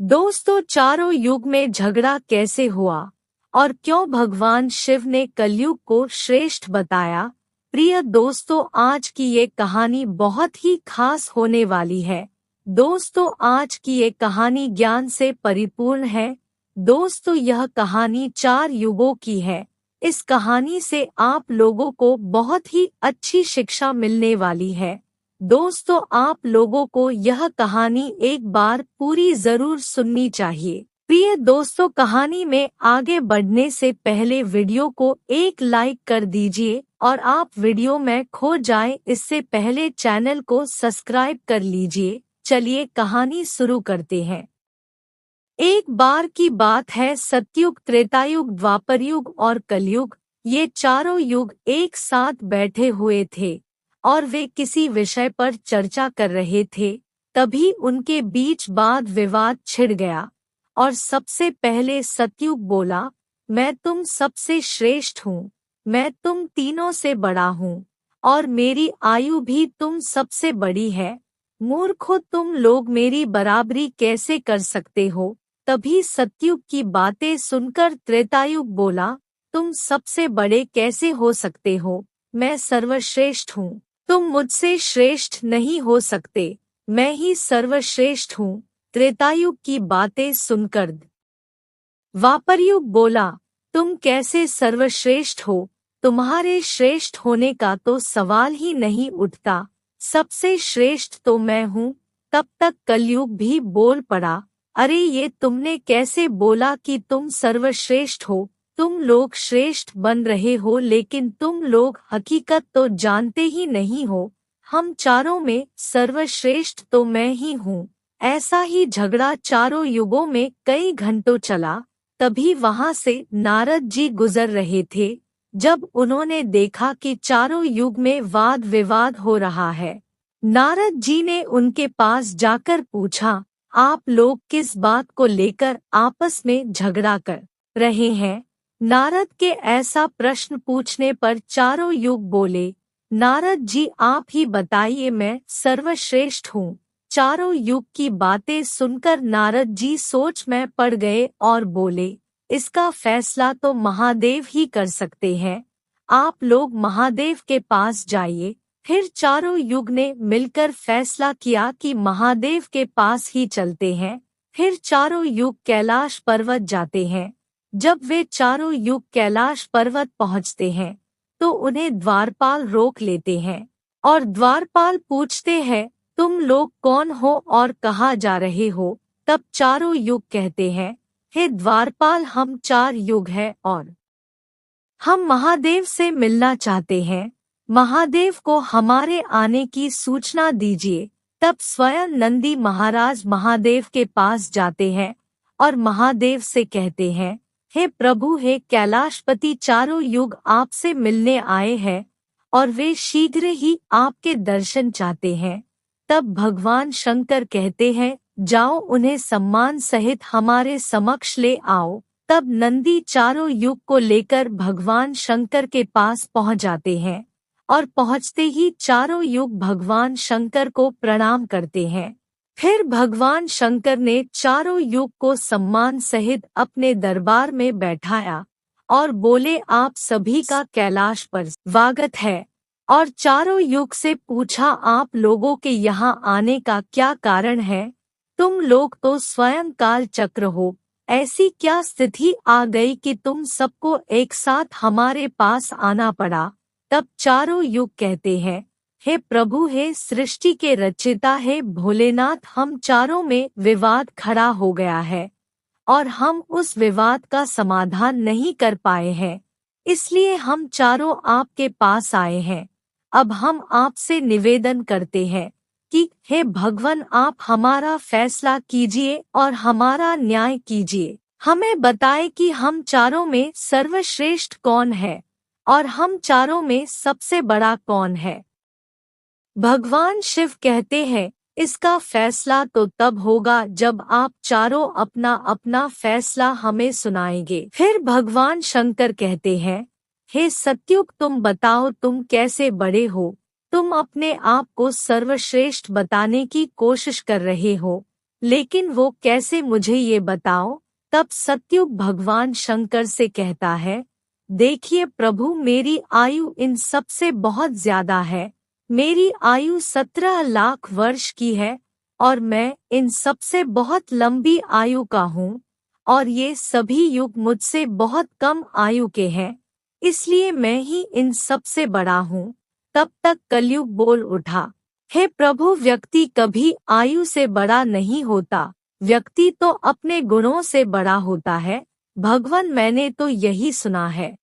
दोस्तों, चारों युग में झगड़ा कैसे हुआ और क्यों भगवान शिव ने कलयुग को श्रेष्ठ बताया। प्रिय दोस्तों, आज की ये कहानी बहुत ही खास होने वाली है। दोस्तों, आज की ये कहानी ज्ञान से परिपूर्ण है। दोस्तों, यह कहानी 4 युगों की है। इस कहानी से आप लोगों को बहुत ही अच्छी शिक्षा मिलने वाली है। दोस्तों, आप लोगों को यह कहानी एक बार पूरी जरूर सुननी चाहिए। प्रिय दोस्तों, कहानी में आगे बढ़ने से पहले वीडियो को एक लाइक कर दीजिए और आप वीडियो में खो जाएं इससे पहले चैनल को सब्सक्राइब कर लीजिए। चलिए कहानी शुरू करते हैं। एक बार की बात है, सतयुग, त्रेतायुग, द्वापरयुग और कलयुग, ये चारों युग एक साथ बैठे हुए थे और वे किसी विषय पर चर्चा कर रहे थे। तभी उनके बीच वाद विवाद छिड़ गया और सबसे पहले सतयुग बोला, मैं तुम सबसे श्रेष्ठ हूँ, मैं तुम तीनों से बड़ा हूँ और मेरी आयु भी तुम सबसे बड़ी है। मूर्खो, तुम लोग मेरी बराबरी कैसे कर सकते हो। तभी सतयुग की बातें सुनकर त्रेतायुग बोला, तुम सबसे बड़े कैसे हो सकते हो, मैं सर्वश्रेष्ठ हूँ, तुम मुझसे श्रेष्ठ नहीं हो सकते, मैं ही सर्वश्रेष्ठ हूँ। त्रेतायुग की बातें सुनकर द्वापरयुग बोला, तुम कैसे सर्वश्रेष्ठ हो, तुम्हारे श्रेष्ठ होने का तो सवाल ही नहीं उठता, सबसे श्रेष्ठ तो मैं हूँ। तब तक कलयुग भी बोल पड़ा, अरे ये तुमने कैसे बोला कि तुम सर्वश्रेष्ठ हो। तुम लोग श्रेष्ठ बन रहे हो लेकिन तुम लोग हकीकत तो जानते ही नहीं हो। हम चारों में सर्वश्रेष्ठ तो मैं ही हूँ। ऐसा ही झगड़ा चारों युगों में कई घंटों चला। तभी वहां से नारद जी गुजर रहे थे। जब उन्होंने देखा कि चारों युग में वाद विवाद हो रहा है, नारद जी ने उनके पास जाकर पूछा, आप लोग किस बात को लेकर आपस में झगड़ा कर रहे हैं। नारद के ऐसा प्रश्न पूछने पर चारों युग बोले, नारद जी आप ही बताइए, मैं सर्वश्रेष्ठ हूँ। चारों युग की बातें सुनकर नारद जी सोच में पड़ गए और बोले, इसका फैसला तो महादेव ही कर सकते हैं, आप लोग महादेव के पास जाइए। फिर चारों युग ने मिलकर फैसला किया कि महादेव के पास ही चलते हैं। फिर चारों युग कैलाश पर्वत जाते हैं। जब वे चारों युग कैलाश पर्वत पहुंचते हैं तो उन्हें द्वारपाल रोक लेते हैं और द्वारपाल पूछते हैं, तुम लोग कौन हो और कहाँ जा रहे हो। तब चारों युग कहते हैं, हे द्वारपाल, हम 4 युग हैं और हम महादेव से मिलना चाहते हैं, महादेव को हमारे आने की सूचना दीजिए। तब स्वयं नंदी महाराज महादेव के पास जाते हैं और महादेव से कहते हैं, हे प्रभु, हे कैलाशपति, चारों युग आपसे मिलने आए हैं और वे शीघ्र ही आपके दर्शन चाहते हैं। तब भगवान शंकर कहते हैं, जाओ उन्हें सम्मान सहित हमारे समक्ष ले आओ। तब नंदी चारों युग को लेकर भगवान शंकर के पास पहुंच जाते हैं और पहुंचते ही चारों युग भगवान शंकर को प्रणाम करते हैं। फिर भगवान शंकर ने चारों युग को सम्मान सहित अपने दरबार में बैठाया और बोले, आप सभी का कैलाश पर स्वागत है। और चारों युग से पूछा, आप लोगों के यहाँ आने का क्या कारण है। तुम लोग तो स्वयं काल चक्र हो, ऐसी क्या स्थिति आ गई कि तुम सबको एक साथ हमारे पास आना पड़ा। तब चारों युग कहते हैं, हे प्रभु, हे सृष्टि के रचयिता, हे भोलेनाथ, हम चारों में विवाद खड़ा हो गया है और हम उस विवाद का समाधान नहीं कर पाए हैं, इसलिए हम चारों आपके पास आए हैं। अब हम आपसे निवेदन करते हैं कि हे भगवान, आप हमारा फैसला कीजिए और हमारा न्याय कीजिए। हमें बताएं कि हम चारों में सर्वश्रेष्ठ कौन है और हम चारों में सबसे बड़ा कौन है। भगवान शिव कहते हैं, इसका फैसला तो तब होगा जब आप चारों अपना अपना फैसला हमें सुनाएंगे। फिर भगवान शंकर कहते हैं, हे सतयुग, तुम बताओ, तुम कैसे बड़े हो। तुम अपने आप को सर्वश्रेष्ठ बताने की कोशिश कर रहे हो, लेकिन वो कैसे, मुझे ये बताओ। तब सत्युग भगवान शंकर से कहता है, देखिए प्रभु, मेरी आयु इन सब से बहुत ज्यादा है। मेरी आयु 17 लाख वर्ष की है और मैं इन सबसे बहुत लंबी आयु का हूँ, और ये सभी युग मुझसे बहुत कम आयु के हैं, इसलिए मैं ही इन सबसे बड़ा हूँ। तब तक कलयुग बोल उठा, हे प्रभु, व्यक्ति कभी आयु से बड़ा नहीं होता, व्यक्ति तो अपने गुणों से बड़ा होता है। भगवान, मैंने तो यही सुना है।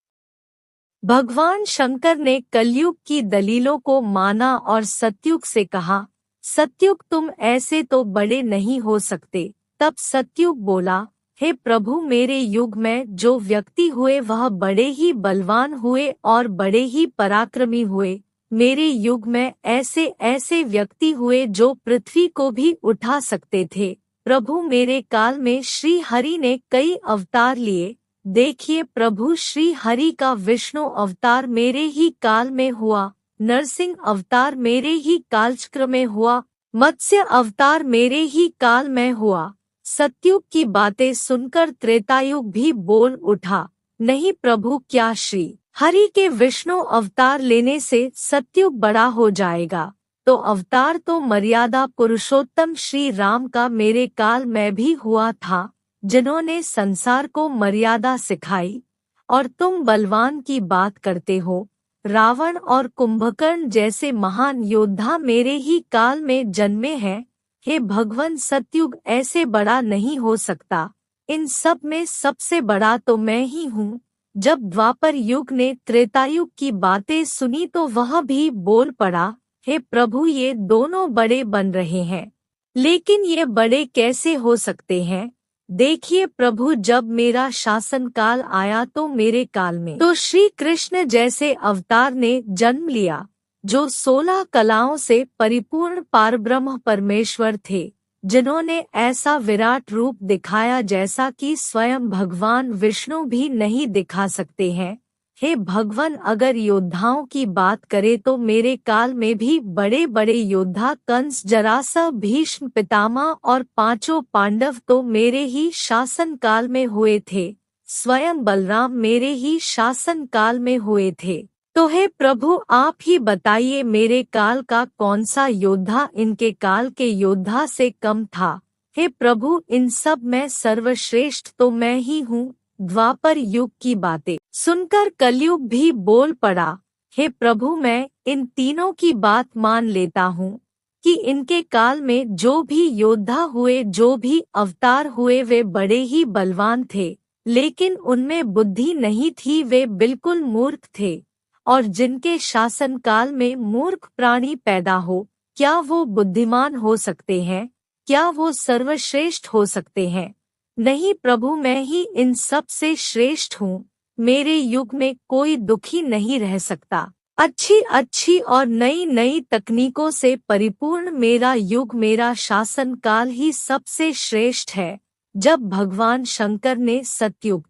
भगवान शंकर ने कलयुग की दलीलों को माना और सत्युग से कहा, सत्युग, तुम ऐसे तो बड़े नहीं हो सकते। तब सत्युग बोला, हे प्रभु, मेरे युग में जो व्यक्ति हुए वह बड़े ही बलवान हुए और बड़े ही पराक्रमी हुए। मेरे युग में ऐसे ऐसे व्यक्ति हुए जो पृथ्वी को भी उठा सकते थे। प्रभु, मेरे काल में श्री हरि ने कई अवतार लिए। देखिए प्रभु, श्री हरि का विष्णु अवतार मेरे ही काल में हुआ, नरसिंह अवतार मेरे ही कालचक्र में हुआ, मत्स्य अवतार मेरे ही काल में हुआ। सत्युग की बातें सुनकर त्रेतायुग भी बोल उठा, नहीं प्रभु, क्या श्री हरि के विष्णु अवतार लेने से सत्युग बड़ा हो जाएगा? तो अवतार तो मर्यादा पुरुषोत्तम श्री राम का मेरे काल में भी हुआ था, जिन्होंने संसार को मर्यादा सिखाई। और तुम बलवान की बात करते हो। रावण और कुंभकर्ण जैसे महान योद्धा मेरे ही काल में जन्मे हैं। हे भगवान, सतयुग ऐसे बड़ा नहीं हो सकता। इन सब में सबसे बड़ा तो मैं ही हूँ। जब द्वापर युग ने त्रेतायुग की बातें सुनी तो वह भी बोल पड़ा, हे प्रभु, ये दोनों बड़े बन रहे हैं, लेकिन ये बड़े कैसे हो सकते हैं? देखिए प्रभु, जब मेरा शासन काल आया तो मेरे काल में तो श्री कृष्ण जैसे अवतार ने जन्म लिया, जो 16 कलाओं से परिपूर्ण पारब्रह्म परमेश्वर थे, जिन्होंने ऐसा विराट रूप दिखाया जैसा कि स्वयं भगवान विष्णु भी नहीं दिखा सकते हैं। हे भगवान, अगर योद्धाओं की बात करें तो मेरे काल में भी बड़े बड़े योद्धा कंस, जरासंध, भीष्म पितामह और पांचों पांडव तो मेरे ही शासन काल में हुए थे। स्वयं बलराम मेरे ही शासन काल में हुए थे। तो हे प्रभु, आप ही बताइए, मेरे काल का कौन सा योद्धा इनके काल के योद्धा से कम था? हे प्रभु, इन सब में सर्वश्रेष्ठ तो मैं ही हूँ। द्वापर युग की बातें सुनकर कलयुग भी बोल पड़ा, हे प्रभु, मैं इन तीनों की बात मान लेता हूँ कि इनके काल में जो भी योद्धा हुए, जो भी अवतार हुए, वे बड़े ही बलवान थे, लेकिन उनमें बुद्धि नहीं थी, वे बिल्कुल मूर्ख थे। और जिनके शासन काल में मूर्ख प्राणी पैदा हो, क्या वो बुद्धिमान हो सकते हैं? क्या वो सर्वश्रेष्ठ हो सकते हैं? नहीं प्रभु, मैं ही इन सब से श्रेष्ठ हूँ। मेरे युग में कोई दुखी नहीं रह सकता। अच्छी अच्छी और नई नई तकनीकों से परिपूर्ण मेरा युग, मेरा शासन काल ही सबसे श्रेष्ठ है। जब भगवान शंकर ने सतयुग,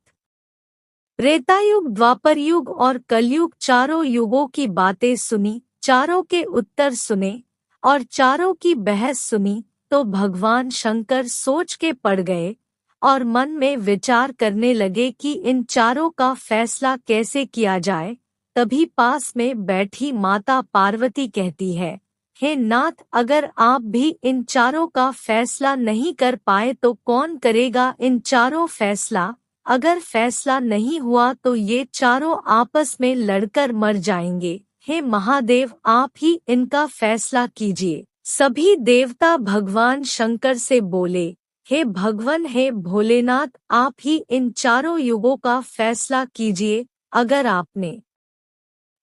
त्रेतायुग, द्वापर युग और कलयुग, चारों युगों की बातें सुनी, चारों के उत्तर सुने और चारों की बहस सुनी, तो भगवान शंकर सोच के पड़ गए और मन में विचार करने लगे कि इन चारों का फैसला कैसे किया जाए। तभी पास में बैठी माता पार्वती कहती है, हे नाथ, अगर आप भी इन चारों का फैसला नहीं कर पाए तो कौन करेगा इन चारों फैसला? अगर फैसला नहीं हुआ तो ये चारों आपस में लड़कर मर जाएंगे। हे महादेव, आप ही इनका फैसला कीजिए। सभी देवता भगवान शंकर से बोले, हे भगवान, हे भोलेनाथ, आप ही इन चारों युगों का फैसला कीजिए। अगर आपने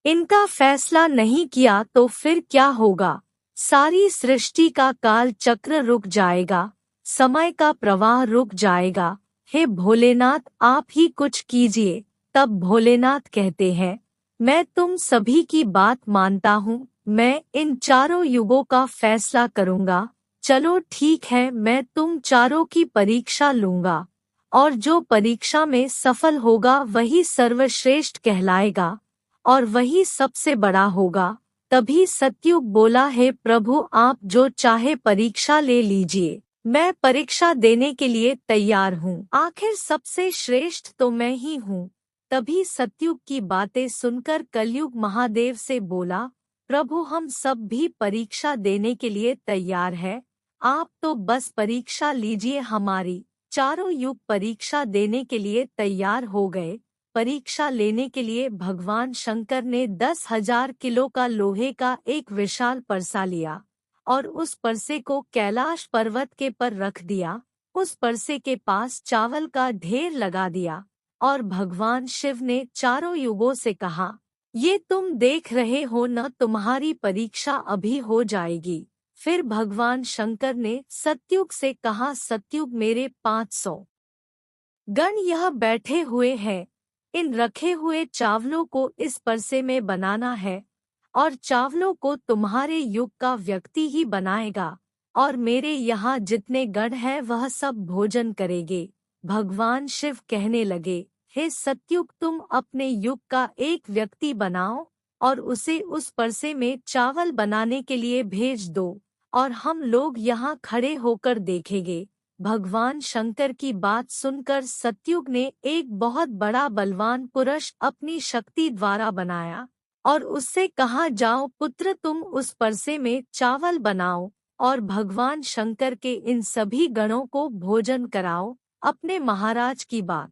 इनका फैसला नहीं किया तो फिर क्या होगा? सारी सृष्टि का काल चक्र रुक जाएगा, समय का प्रवाह रुक जाएगा। हे भोलेनाथ, आप ही कुछ कीजिए। तब भोलेनाथ कहते हैं, मैं तुम सभी की बात मानता हूँ, मैं इन चारों युगों का फैसला करूँगा। चलो ठीक है, मैं तुम चारों की परीक्षा लूँगा और जो परीक्षा में सफल होगा वही सर्वश्रेष्ठ कहलाएगा और वही सबसे बड़ा होगा। तभी सतयुग बोला, हे प्रभु, आप जो चाहे परीक्षा ले लीजिए। मैं परीक्षा देने के लिए तैयार हूँ। आखिर सबसे श्रेष्ठ तो मैं ही हूँ। तभी सतयुग की बातें सुनकर कलयुग महादेव से बोला, प्रभु हम सब भी परीक्षा देने के लिए तैयार है, आप तो बस परीक्षा लीजिए हमारी। चारों युग परीक्षा देने के लिए तैयार हो गए। परीक्षा लेने के लिए भगवान शंकर ने 10,000 किलो का लोहे का एक विशाल परसा लिया और उस परसे को कैलाश पर्वत के पर रख दिया। उस परसे के पास चावल का ढेर लगा दिया और भगवान शिव ने चारों युगों से कहा, ये तुम देख रहे हो न, तुम्हारी परीक्षा अभी हो जाएगी। फिर भगवान शंकर ने सतयुग से कहा, सतयुग मेरे 500 गण यह बैठे हुए हैं, इन रखे हुए चावलों को इस परसे में बनाना है और चावलों को तुम्हारे युग का व्यक्ति ही बनाएगा और मेरे यहाँ जितने गण हैं वह सब भोजन करेंगे। भगवान शिव कहने लगे, हे सतयुग तुम अपने युग का एक व्यक्ति बनाओ और उसे उस परसे में चावल बनाने के लिए भेज दो और हम लोग यहाँ खड़े होकर देखेंगे। भगवान शंकर की बात सुनकर सतयुग ने एक बहुत बड़ा बलवान पुरुष अपनी शक्ति द्वारा बनाया और उससे कहा, जाओ पुत्र तुम उस परसे में चावल बनाओ और भगवान शंकर के इन सभी गणों को भोजन कराओ। अपने महाराज की बात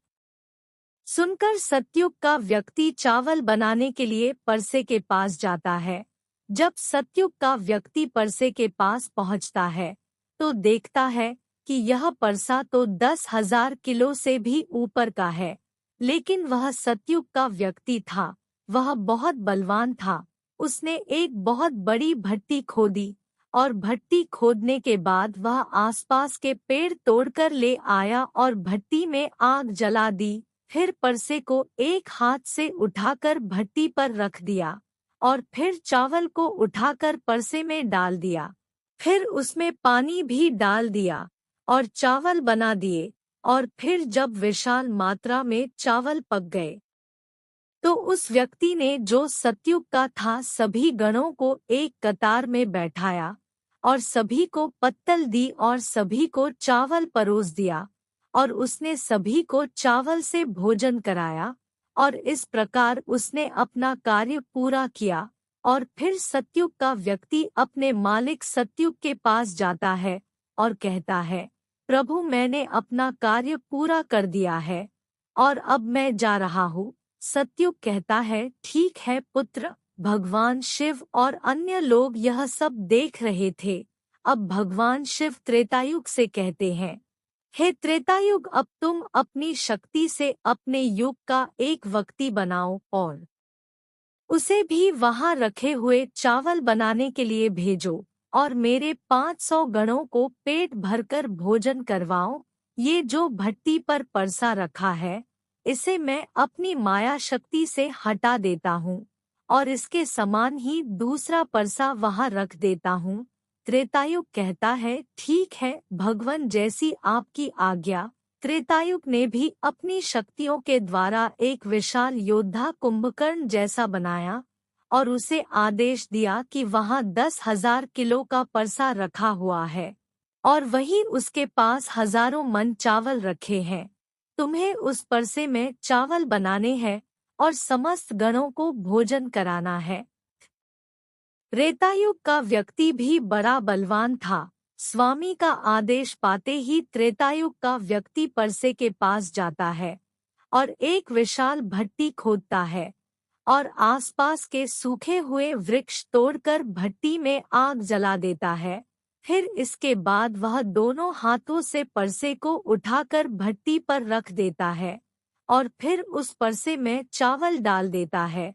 सुनकर सतयुग का व्यक्ति चावल बनाने के लिए परसे के पास जाता है। जब सतयुग का व्यक्ति परसे के पास पहुंचता है तो देखता है कि यह परसा तो 10,000 किलो से भी ऊपर का है, लेकिन वह सतयुग का व्यक्ति था, वह बहुत बलवान था। उसने एक बहुत बड़ी भट्टी खोदी और भट्टी खोदने के बाद वह आसपास के पेड़ तोड़कर ले आया और भट्टी में आग जला दी। फिर परसे को एक हाथ से उठाकर भट्टी पर रख दिया और फिर चावल को उठाकर परसे में डाल दिया। फिर उसमें पानी भी डाल दिया और चावल बना दिए और फिर जब विशाल मात्रा में चावल पक गए तो उस व्यक्ति ने जो सतयुग का था सभी गणों को एक कतार में बैठाया और सभी को पत्तल दी और सभी को चावल परोस दिया और उसने सभी को चावल से भोजन कराया और इस प्रकार उसने अपना कार्य पूरा किया। और फिर सतयुग का व्यक्ति अपने मालिक सतयुग के पास जाता है और कहता है, प्रभु मैंने अपना कार्य पूरा कर दिया है और अब मैं जा रहा हूँ। सतयुग कहता है, ठीक है पुत्र। भगवान शिव और अन्य लोग यह सब देख रहे थे। अब भगवान शिव त्रेतायुग से कहते हैं, हे त्रेतायुग अब तुम अपनी शक्ति से अपने युग का एक व्यक्ति बनाओ और उसे भी वहां रखे हुए चावल बनाने के लिए भेजो और मेरे 500 गणों को पेट भरकर भोजन करवाओ। ये जो भट्टी पर परसा रखा है इसे मैं अपनी माया शक्ति से हटा देता हूँ और इसके समान ही दूसरा परसा वहां रख देता हूँ। त्रेतायुग कहता है, ठीक है भगवान जैसी आपकी आज्ञा। त्रेतायुग ने भी अपनी शक्तियों के द्वारा एक विशाल योद्धा कुंभकर्ण जैसा बनाया और उसे आदेश दिया कि वहां 10,000 किलो का परसा रखा हुआ है और वहीं उसके पास हजारों मन चावल रखे हैं। तुम्हें उस परसे में चावल बनाने हैं और समस्त गणों को भोजन कराना है। त्रेतायुग का व्यक्ति भी बड़ा बलवान था। स्वामी का आदेश पाते ही त्रेतायुग का व्यक्ति परसे के पास जाता है और एक विशाल भट्टी खोदता है और आसपास के सूखे हुए वृक्ष तोड़कर भट्टी में आग जला देता है। फिर इसके बाद वह दोनों हाथों से परसे को उठाकर भट्टी पर रख देता है और फिर उस परसे में चावल डाल देता है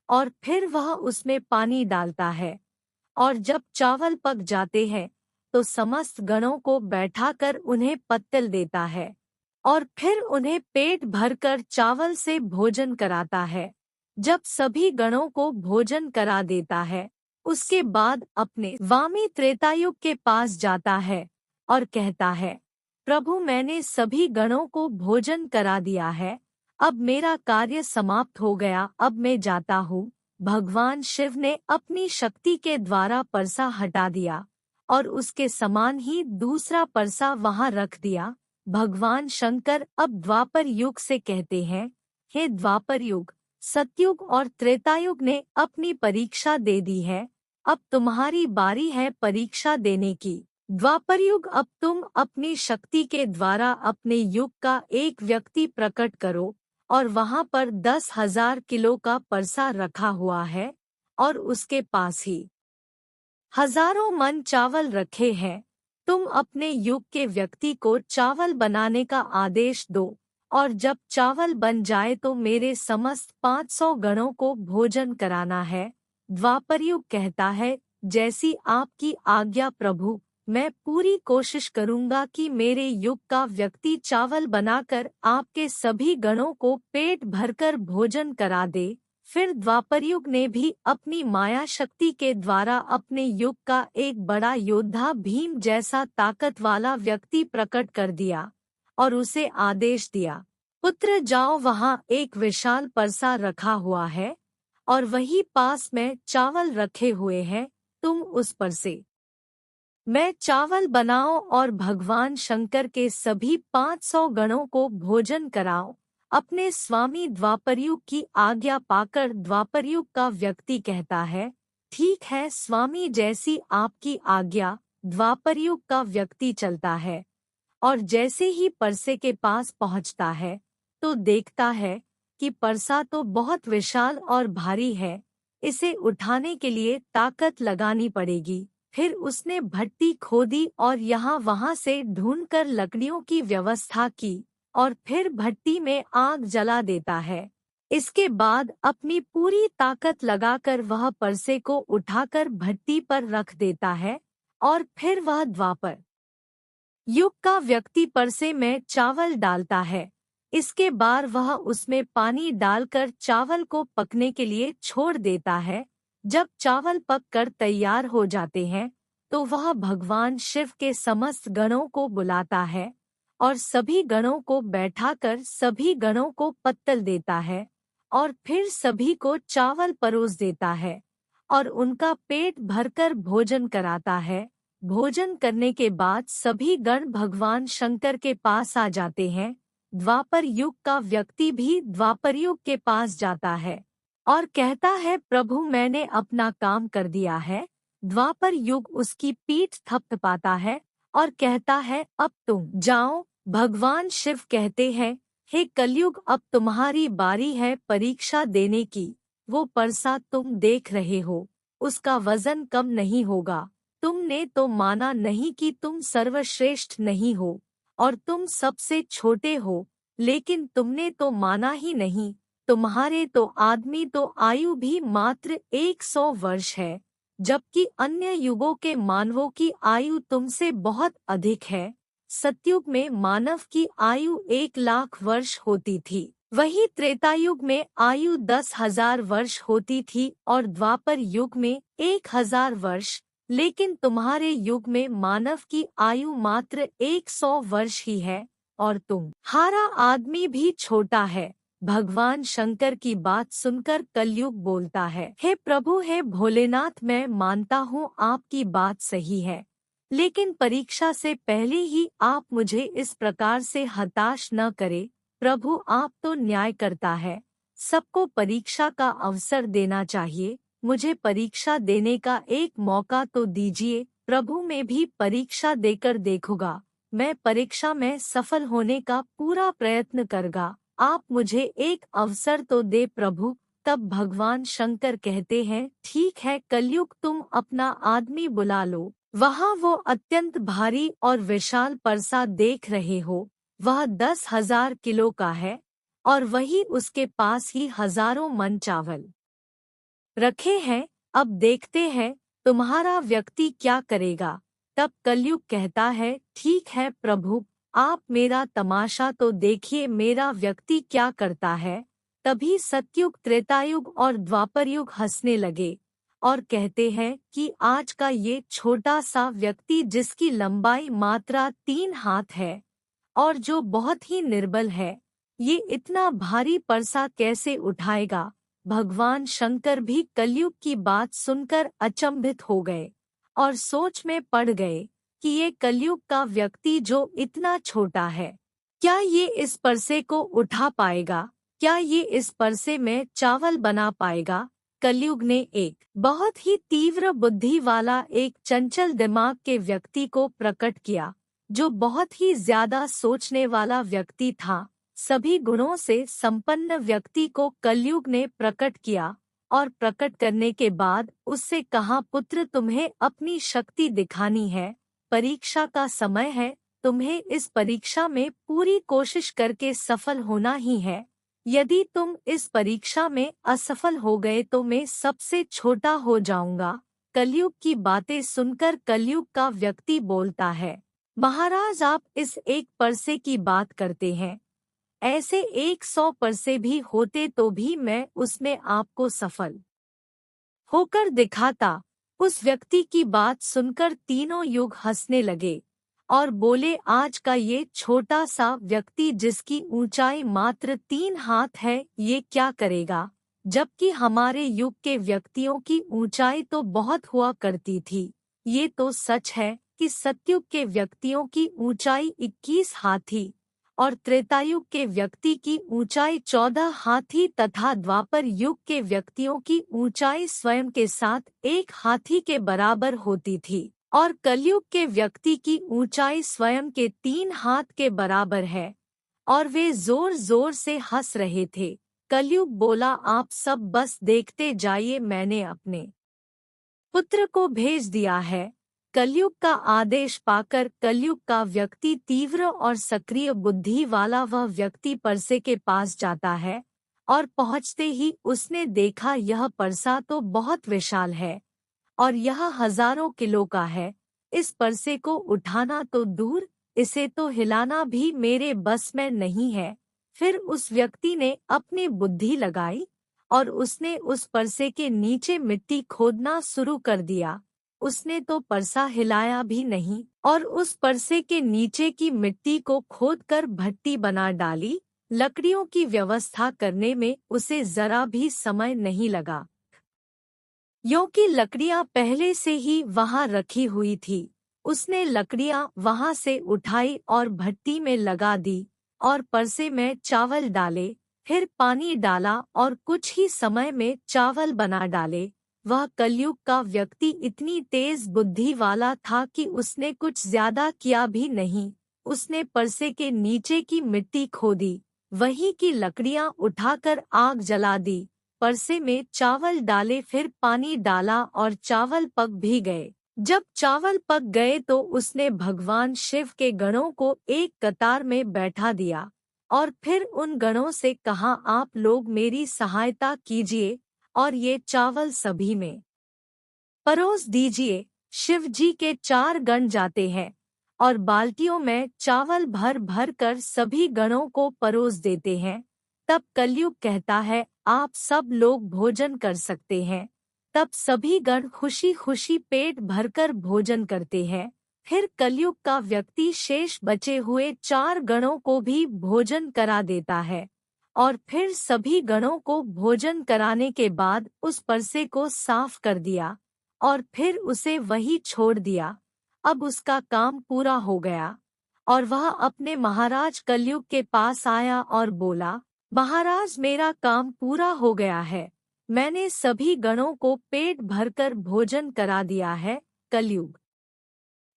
और फिर वह उसमें पानी डालता है और जब चावल पक जाते हैं तो समस्त गणों को बैठाकर उन्हें पत्तल देता है और फिर उन्हें पेट भरकर चावल से भोजन कराता है। जब सभी गणों को भोजन करा देता है उसके बाद अपने स्वामी त्रेतायुग के पास जाता है और कहता है, प्रभु मैंने सभी गणों को भोजन करा दिया है, अब मेरा कार्य समाप्त हो गया, अब मैं जाता हूँ। भगवान शिव ने अपनी शक्ति के द्वारा परसा हटा दिया और उसके समान ही दूसरा परसा वहां रख दिया। भगवान शंकर अब द्वापर युग से कहते हैं, हे द्वापर युग, सतयुग और त्रेतायुग ने अपनी परीक्षा दे दी है, अब तुम्हारी बारी है परीक्षा देने की। द्वापर युग, अब तुम अपनी शक्ति के द्वारा अपने युग का एक व्यक्ति प्रकट करो, और वहां पर 10,000 किलो का परसा रखा हुआ है और उसके पास ही हजारों मन चावल रखे हैं। तुम अपने युग के व्यक्ति को चावल बनाने का आदेश दो, और जब चावल बन जाए तो मेरे समस्त 500 गणों को भोजन कराना है। द्वापर युग कहता है, जैसी आपकी आज्ञा प्रभु, मैं पूरी कोशिश करूंगा कि मेरे युग का व्यक्ति चावल बनाकर आपके सभी गणों को पेट भरकर भोजन करा दे। फिर द्वापर युग ने भी अपनी माया शक्ति के द्वारा अपने युग का एक बड़ा योद्धा भीम जैसा ताकत वाला व्यक्ति प्रकट कर दिया और उसे आदेश दिया, पुत्र जाओ, वहां एक विशाल परसा रखा हुआ है और वही पास में चावल रखे हुए हैं, तुम उस पर से मैं चावल बनाओ और भगवान शंकर के सभी 500 गणों को भोजन कराओ। अपने स्वामी द्वापरयुग की आज्ञा पाकर द्वापरयुग का व्यक्ति कहता है, ठीक है स्वामी, जैसी आपकी आज्ञा। द्वापरयुग का व्यक्ति चलता है और जैसे ही परसे के पास पहुंचता है तो देखता है कि परसा तो बहुत विशाल और भारी है, इसे उठाने के लिए ताकत लगानी पड़ेगी। फिर उसने भट्टी खोदी और यहाँ वहाँ से ढूंढकर लकड़ियों की व्यवस्था की और फिर भट्टी में आग जला देता है। इसके बाद अपनी पूरी ताकत लगाकर वह परसे को उठाकर भट्टी पर रख देता है और फिर वह द्वापर युग का व्यक्ति परसे में चावल डालता है। इसके बाद वह उसमें पानी डालकर चावल को पकने के लिए छोड़ देता है। जब चावल पककर तैयार हो जाते हैं तो वह भगवान शिव के समस्त गणों को बुलाता है और सभी गणों को बैठाकर सभी गणों को पत्तल देता है और फिर सभी को चावल परोस देता है और उनका पेट भरकर भोजन कराता है। भोजन करने के बाद सभी गण भगवान शंकर के पास आ जाते हैं। द्वापर युग का व्यक्ति भी द्वापर युग के पास जाता है और कहता है, प्रभु मैंने अपना काम कर दिया है। द्वापर युग उसकी पीठ थपथपाता है और कहता है, अब तुम जाओ। भगवान शिव कहते हैं, हे कलयुग, अब तुम्हारी बारी है परीक्षा देने की। वो परसा तुम देख रहे हो, उसका वजन कम नहीं होगा। तुमने तो माना नहीं कि तुम सर्वश्रेष्ठ नहीं हो और तुम सबसे छोटे हो, लेकिन तुमने तो माना ही नहीं। तुम्हारे तो आदमी तो आयु भी मात्र 100 वर्ष है, जबकि अन्य युगों के मानवों की आयु तुमसे बहुत अधिक है। सतयुग में मानव की आयु 1,00,000 वर्ष होती थी, वही त्रेतायुग में आयु 10,000 वर्ष होती थी और द्वापर युग में 1,000 वर्ष। लेकिन तुम्हारे युग में मानव की आयु मात्र 100 वर्ष ही है और तुम्हारा आदमी भी छोटा है। भगवान शंकर की बात सुनकर कलयुग बोलता है, हे प्रभु, हे भोलेनाथ, मैं मानता हूँ आपकी बात सही है, लेकिन परीक्षा से पहले ही आप मुझे इस प्रकार से हताश न करें। प्रभु, आप तो न्याय करता है, सबको परीक्षा का अवसर देना चाहिए। मुझे परीक्षा देने का एक मौका तो दीजिए। प्रभु, मैं भी परीक्षा देकर देखूंगा। मैं परीक्षा में सफल होने का पूरा प्रयत्न करूंगा। आप मुझे एक अवसर तो दे प्रभु। तब भगवान शंकर कहते हैं, ठीक है कलयुग, तुम अपना आदमी बुला लो। वहाँ वो अत्यंत भारी और विशाल परसा देख रहे हो, वह 10,000 किलो का है और वही उसके पास ही हजारों मन चावल रखे हैं। अब देखते हैं तुम्हारा व्यक्ति क्या करेगा। तब कलयुग कहता है, ठीक है प्रभु, आप मेरा तमाशा तो देखिए, मेरा व्यक्ति क्या करता है। तभी सतयुग, त्रेतायुग और द्वापर युग हंसने लगे और कहते हैं कि आज का ये छोटा सा व्यक्ति, जिसकी लंबाई मात्रा 3 हाथ है और जो बहुत ही निर्बल है, ये इतना भारी परसा कैसे उठाएगा। भगवान शंकर भी कलयुग की बात सुनकर अचंभित हो गए और सोच में पड़ गए कि ये कलयुग का व्यक्ति जो इतना छोटा है, क्या ये इस परसे को उठा पाएगा? क्या ये इस परसे में चावल बना पाएगा? कलयुग ने एक बहुत ही तीव्र बुद्धि वाला एक चंचल दिमाग के व्यक्ति को प्रकट किया, जो बहुत ही ज्यादा सोचने वाला व्यक्ति था। सभी गुणों से संपन्न व्यक्ति को कलयुग ने प्रकट किया और प्रकट करने के बाद उससे कहा, पुत्र तुम्हें अपनी शक्ति दिखानी है, परीक्षा का समय है, तुम्हें इस परीक्षा में पूरी कोशिश करके सफल होना ही है। यदि तुम इस परीक्षा में असफल हो गए तो मैं सबसे छोटा हो जाऊंगा। कलयुग की बातें सुनकर कलयुग का व्यक्ति बोलता है, महाराज आप इस एक परसे की बात करते हैं, ऐसे 100 परसे भी होते तो भी मैं उसमें आपको सफल होकर दिखाता। उस व्यक्ति की बात सुनकर तीनों युग हंसने लगे और बोले, आज का ये छोटा सा व्यक्ति जिसकी ऊंचाई मात्र 3 हाथ है, ये क्या करेगा? जबकि हमारे युग के व्यक्तियों की ऊंचाई तो बहुत हुआ करती थी। ये तो सच है कि सतयुग के व्यक्तियों की ऊंचाई 21 हाथ थी और त्रेतायुग के व्यक्ति की ऊंचाई 14 हाथी तथा द्वापर युग के व्यक्तियों की ऊंचाई स्वयं के साथ 1 हाथी के बराबर होती थी और कलयुग के व्यक्ति की ऊंचाई स्वयं के 3 हाथ के बराबर है। और वे जोर जोर से हंस रहे थे। कलयुग बोला, आप सब बस देखते जाइए, मैंने अपने पुत्र को भेज दिया है। कलयुग का आदेश पाकर कलयुग का व्यक्ति तीव्र और सक्रिय बुद्धि वाला वह व्यक्ति परसे के पास जाता है और पहुंचते ही उसने देखा यह परसा तो बहुत विशाल है और यह हजारों किलो का है। इस परसे को उठाना तो दूर, इसे तो हिलाना भी मेरे बस में नहीं है। फिर उस व्यक्ति ने अपनी बुद्धि लगाई और उसने उस परसे के नीचे मिट्टी खोदना शुरू कर दिया। उसने तो परसा हिलाया भी नहीं और उस परसे के नीचे की मिट्टी को खोदकर भट्टी बना डाली। लकड़ियों की व्यवस्था करने में उसे जरा भी समय नहीं लगा, क्योंकि लकड़ियां पहले से ही वहां रखी हुई थी। उसने लकड़ियां वहां से उठाई और भट्टी में लगा दी और परसे में चावल डाले, फिर पानी डाला और कुछ ही समय में चावल बना डाले। वह कलयुग का व्यक्ति इतनी तेज बुद्धि वाला था कि उसने कुछ ज्यादा किया भी नहीं। उसने परसे के नीचे की मिट्टी खोदी, वहीं की लकड़ियां उठाकर आग जला दी, परसे में चावल डाले, फिर पानी डाला और चावल पक भी गए। जब चावल पक गए तो उसने भगवान शिव के गणों को एक कतार में बैठा दिया और फिर उन गणों से कहा, आप लोग मेरी सहायता कीजिए और ये चावल सभी में परोस दीजिए। शिव जी के 4 गण जाते हैं और बाल्टियों में चावल भर भर कर सभी गणों को परोस देते हैं। तब कलयुग कहता है, आप सब लोग भोजन कर सकते हैं। तब सभी गण खुशी खुशी पेट भरकर भोजन करते हैं। फिर कलयुग का व्यक्ति शेष बचे हुए 4 गणों को भी भोजन करा देता है और फिर सभी गणों को भोजन कराने के बाद उस परसे को साफ कर दिया और फिर उसे वही छोड़ दिया। अब उसका काम पूरा हो गया और वह अपने महाराज कलयुग के पास आया और बोला, महाराज मेरा काम पूरा हो गया है, मैंने सभी गणों को पेट भरकर भोजन करा दिया है। कलयुग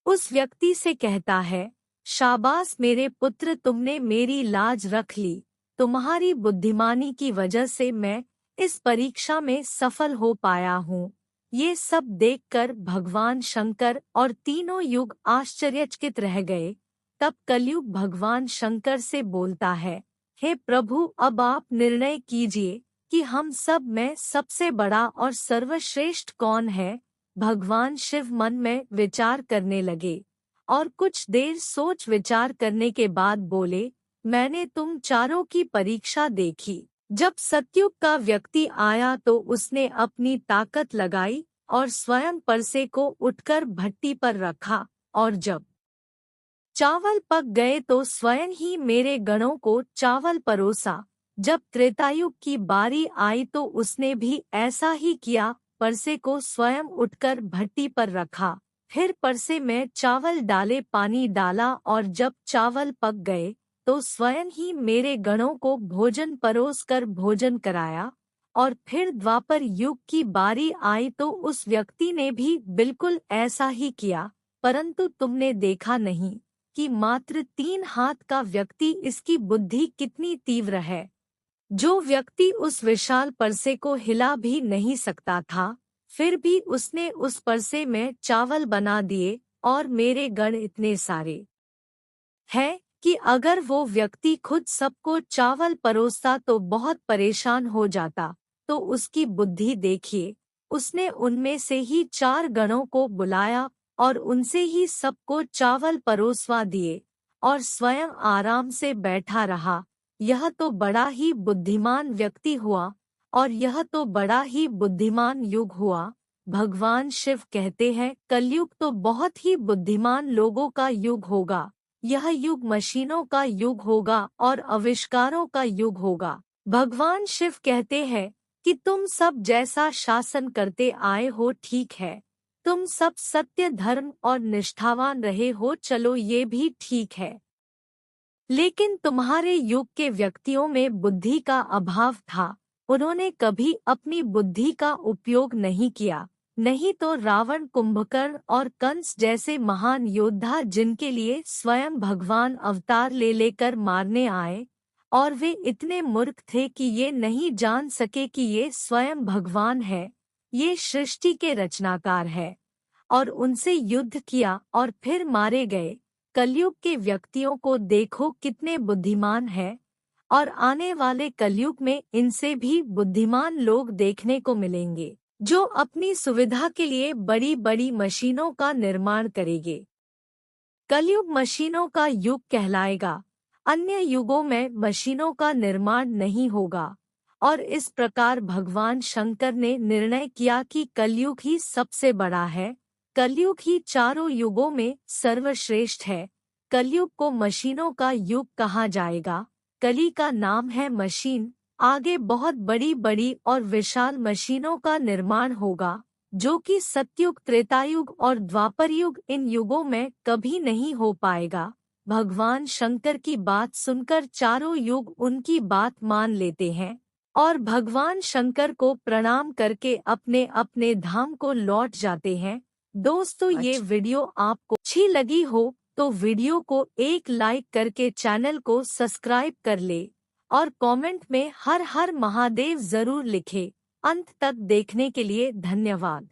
उस व्यक्ति से कहता है, शाबाश मेरे पुत्र, तुमने मेरी लाज रख ली। तुम्हारी बुद्धिमानी की वजह से मैं इस परीक्षा में सफल हो पाया हूँ। ये सब देखकर भगवान शंकर और तीनों युग आश्चर्यचकित रह गए। तब कलयुग भगवान शंकर से बोलता है, हे प्रभु, अब आप निर्णय कीजिए कि हम सब में सबसे बड़ा और सर्वश्रेष्ठ कौन है। भगवान शिव मन में विचार करने लगे और कुछ देर सोच विचार करने के बाद बोले, मैंने तुम चारों की परीक्षा देखी। जब सतयुग का व्यक्ति आया तो उसने अपनी ताकत लगाई और स्वयं परसे को उठकर भट्टी पर रखा और जब चावल पक गए तो स्वयं ही मेरे गणों को चावल परोसा। जब त्रेतायुग की बारी आई तो उसने भी ऐसा ही किया, परसे को स्वयं उठकर भट्टी पर रखा फिर परसे में चावल डाले, पानी डाला, और जब चावल पक गए तो स्वयं ही मेरे गणों को भोजन परोस कर भोजन कराया। और फिर द्वापर युग की बारी आई तो उस व्यक्ति ने भी बिल्कुल ऐसा ही किया, परंतु तुमने देखा नहीं कि मात्र 3 हाथ का व्यक्ति, इसकी बुद्धि कितनी तीव्र है। जो व्यक्ति उस विशाल परसे को हिला भी नहीं सकता था, फिर भी उसने उस परसे में चावल बना दिए, और मेरे गण इतने सारे हैं कि अगर वो व्यक्ति खुद सबको चावल परोसता तो बहुत परेशान हो जाता। तो उसकी बुद्धि देखिए, उसने उनमें से ही 4 गणों को बुलाया और उनसे ही सबको चावल परोसवा दिए, और स्वयं आराम से बैठा रहा। यह तो बड़ा ही बुद्धिमान व्यक्ति हुआ, और यह तो बड़ा ही बुद्धिमान युग हुआ। भगवान शिव कहते हैं, कलयुग तो बहुत ही बुद्धिमान लोगों का युग होगा। यह युग मशीनों का युग होगा और आविष्कारों का युग होगा। भगवान शिव कहते हैं कि तुम सब जैसा शासन करते आए हो ठीक है, तुम सब सत्य, धर्म और निष्ठावान रहे हो, चलो ये भी ठीक है। लेकिन तुम्हारे युग के व्यक्तियों में बुद्धि का अभाव था। उन्होंने कभी अपनी बुद्धि का उपयोग नहीं किया। नहीं तो रावण, कुंभकर्ण और कंस जैसे महान योद्धा, जिनके लिए स्वयं भगवान अवतार ले लेकर मारने आए, और वे इतने मूर्ख थे कि ये नहीं जान सके कि ये स्वयं भगवान है, ये सृष्टि के रचनाकार है, और उनसे युद्ध किया और फिर मारे गए। कलयुग के व्यक्तियों को देखो कितने बुद्धिमान हैं, और आने वाले कलयुग में इनसे भी बुद्धिमान लोग देखने को मिलेंगे, जो अपनी सुविधा के लिए बड़ी बड़ी मशीनों का निर्माण करेंगे। कलयुग मशीनों का युग कहलाएगा। अन्य युगों में मशीनों का निर्माण नहीं होगा। और इस प्रकार भगवान शंकर ने निर्णय किया कि कलयुग ही सबसे बड़ा है, कलयुग ही चारों युगों में सर्वश्रेष्ठ है। कलयुग को मशीनों का युग कहा जाएगा। कली का नाम है मशीन। आगे बहुत बड़ी बड़ी और विशाल मशीनों का निर्माण होगा, जो कि सतयुग, त्रेतायुग और द्वापर युग, इन युगों में कभी नहीं हो पाएगा। भगवान शंकर की बात सुनकर चारों युग उनकी बात मान लेते हैं, और भगवान शंकर को प्रणाम करके अपने अपने धाम को लौट जाते हैं। दोस्तों, ये वीडियो आपको अच्छी लगी हो तो वीडियो को एक लाइक करके चैनल को सब्सक्राइब कर ले, और कमेंट में हर हर महादेव जरूर लिखे। अंत तक देखने के लिए धन्यवाद।